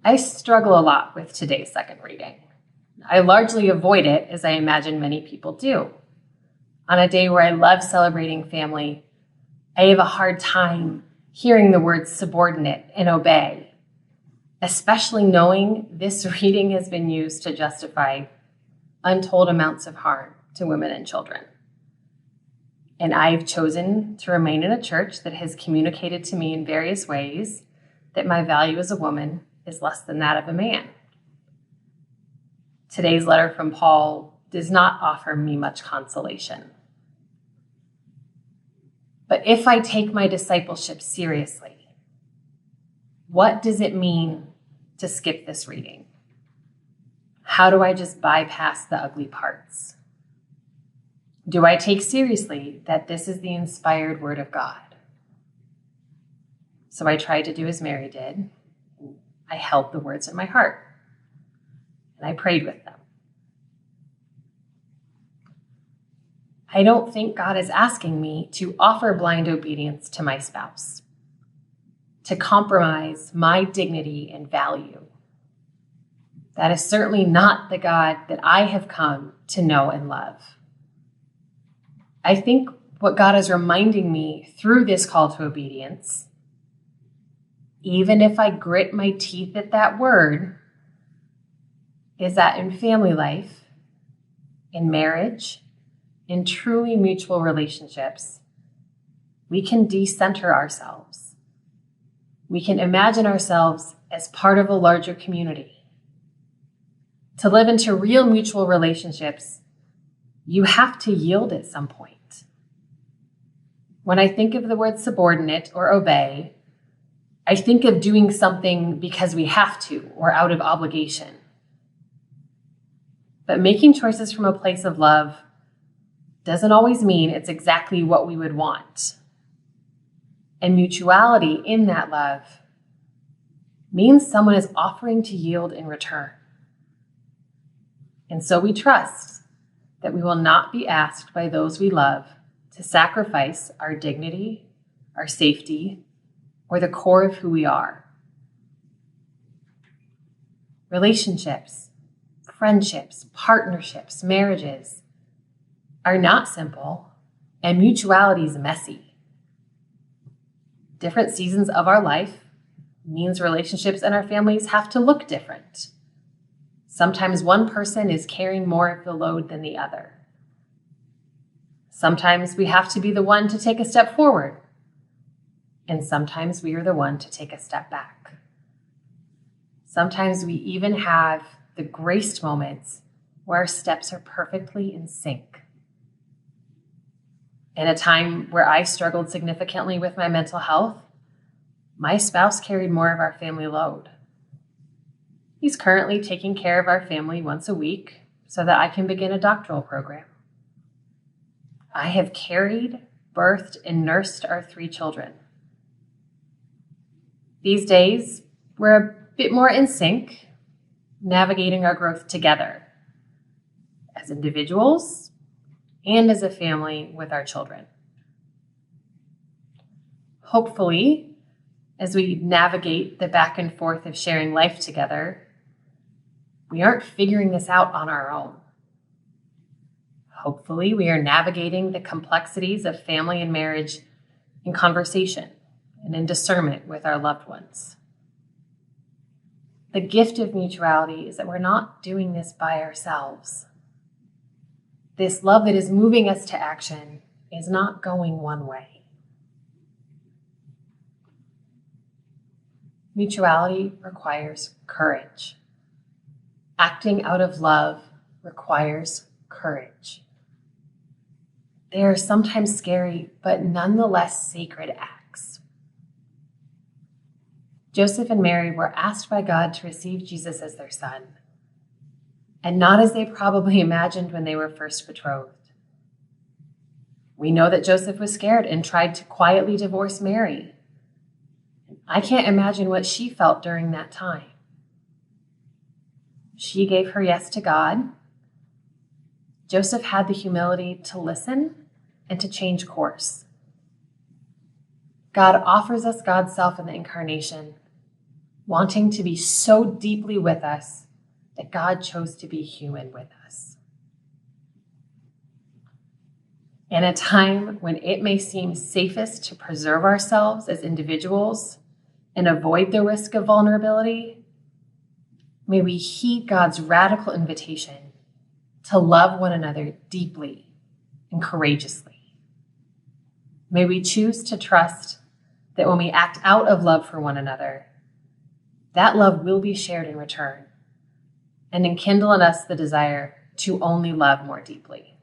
I struggle a lot with today's second reading. I largely avoid it, as I imagine many people do. On a day where I love celebrating family, I have a hard time hearing the words subordinate and obey, especially knowing this reading has been used to justify untold amounts of harm to women and children. And I've chosen to remain in a church that has communicated to me in various ways that my value as a woman is less than that of a man. Today's letter from Paul does not offer me much consolation. But if I take my discipleship seriously, what does it mean to skip this reading? How do I just bypass the ugly parts? Do I take seriously that this is the inspired word of God? So I tried to do as Mary did. I held the words in my heart, and I prayed with them. I don't think God is asking me to offer blind obedience to my spouse, to compromise my dignity and value. That is certainly not the God that I have come to know and love. I think what God is reminding me through this call to obedience, even if I grit my teeth at that word, is that in family life, in marriage, in truly mutual relationships, we can decenter ourselves. We can imagine ourselves as part of a larger community. To live into real mutual relationships, you have to yield at some point. When I think of the word subordinate or obey, I think of doing something because we have to or out of obligation. But making choices from a place of love doesn't always mean it's exactly what we would want. And mutuality in that love means someone is offering to yield in return. And so we trust that we will not be asked by those we love to sacrifice our dignity, our safety, or the core of who we are. Relationships, friendships, partnerships, marriages are not simple, and mutuality is messy. Different seasons of our life means relationships and our families have to look different. Sometimes one person is carrying more of the load than the other. Sometimes we have to be the one to take a step forward, and sometimes we are the one to take a step back. Sometimes we even have the graced moments where our steps are perfectly in sync. In a time where I struggled significantly with my mental health, my spouse carried more of our family load. He's currently taking care of our family once a week so that I can begin a doctoral program. I have carried, birthed, and nursed our 3 children. These days, we're a bit more in sync, navigating our growth together as individuals and as a family with our children. Hopefully, as we navigate the back and forth of sharing life together, we aren't figuring this out on our own. Hopefully, we are navigating the complexities of family and marriage in conversation and in discernment with our loved ones. The gift of mutuality is that we're not doing this by ourselves. This love that is moving us to action is not going one way. Mutuality requires courage. Acting out of love requires courage. They are sometimes scary, but nonetheless sacred acts. Joseph and Mary were asked by God to receive Jesus as their son, and not as they probably imagined when they were first betrothed. We know that Joseph was scared and tried to quietly divorce Mary. I can't imagine what she felt during that time. She gave her yes to God. Joseph had the humility to listen and to change course. God offers us God's self in the incarnation, wanting to be so deeply with us that God chose to be human with us. In a time when it may seem safest to preserve ourselves as individuals and avoid the risk of vulnerability, may we heed God's radical invitation to love one another deeply and courageously. May we choose to trust that when we act out of love for one another, that love will be shared in return and enkindle in us the desire to only love more deeply.